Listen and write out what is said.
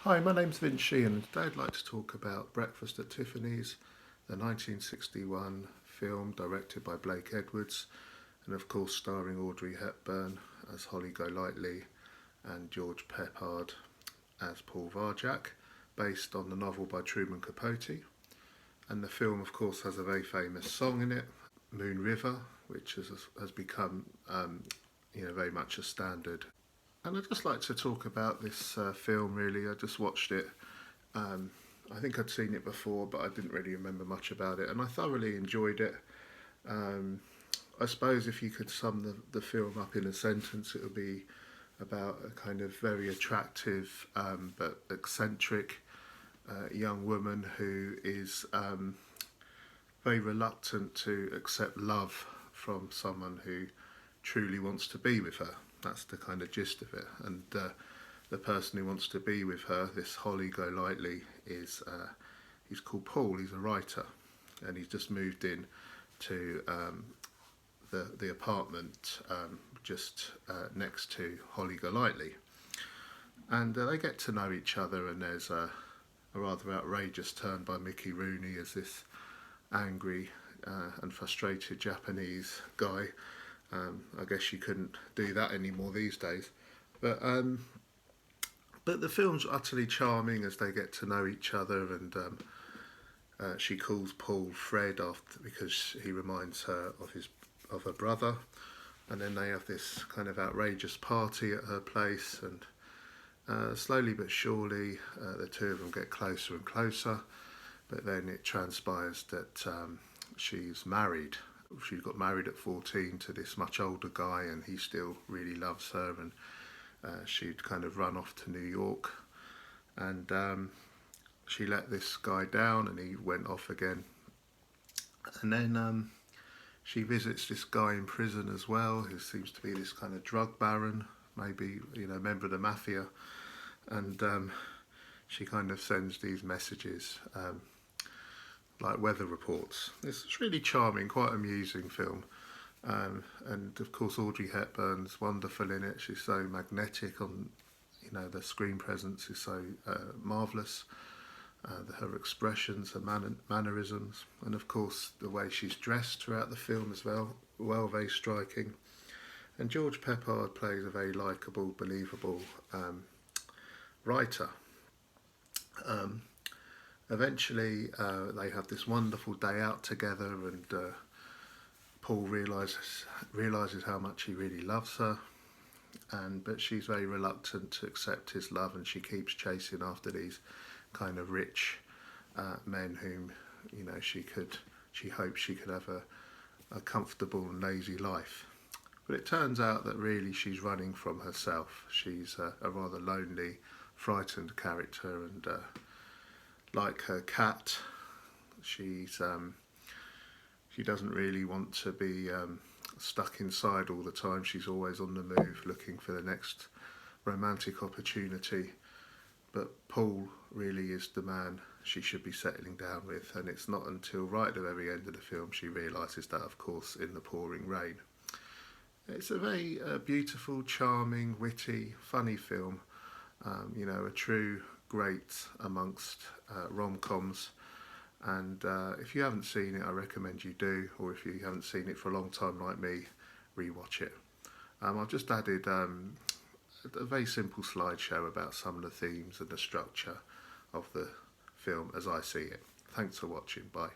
Hi, my name's Sheehan and today I'd like to talk about Breakfast at Tiffany's, the 1961 film directed by Blake Edwards and of course starring Audrey Hepburn as Holly Golightly and George Peppard as Paul Varjak, based on the novel by Truman Capote. And the film of course has a very famous song in it, Moon River, which has become very much a standard. And I'd just like to talk about this film really. I just watched it. I think I'd seen it before, but I didn't really remember much about it, and I thoroughly enjoyed it. I suppose if you could sum the film up in a sentence, it would be about a kind of very attractive but eccentric young woman who is very reluctant to accept love from someone who truly wants to be with her. That's the kind of gist of it. And the person who wants to be with her, this Holly Golightly, he's called Paul. He's a writer, and he's just moved in to the apartment just next to Holly Golightly, and they get to know each other. And there's a rather outrageous turn by Mickey Rooney as this angry and frustrated Japanese guy. I guess you couldn't do that anymore these days, but the film's utterly charming as they get to know each other, and she calls Paul Fred after because he reminds her of her brother, and then they have this kind of outrageous party at her place, and slowly but surely the two of them get closer and closer, but then it transpires that she's married. She got married at 14 to this much older guy, and he still really loves her, and she'd kind of run off to New York, and she let this guy down and he went off again, and then she visits this guy in prison as well, who seems to be this kind of drug baron, maybe member of the mafia, and she kind of sends these messages like weather reports. It's really charming, quite amusing film, and of course Audrey Hepburn's wonderful in it. She's so magnetic on, the screen presence is so marvellous. Her expressions, her mannerisms, and of course the way she's dressed throughout the film as well, very striking. And George Peppard plays a very likeable, believable writer. Eventually, they have this wonderful day out together, and Paul realizes how much he really loves her, but she's very reluctant to accept his love, and she keeps chasing after these kind of rich men whom she hopes she could have a comfortable and lazy life. But it turns out that really she's running from herself. She's a rather lonely, frightened character, and like her cat, she doesn't really want to be stuck inside all the time. She's always on the move, looking for the next romantic opportunity. But Paul really is the man she should be settling down with, and it's not until right at the very end of the film she realises that, of course, in the pouring rain. It's a very beautiful, charming, witty, funny film. A true great amongst rom-coms, and if you haven't seen it, I recommend you do, or if you haven't seen it for a long time like me, rewatch it. I've just added a very simple slideshow about some of the themes and the structure of the film as I see it. Thanks for watching. Bye.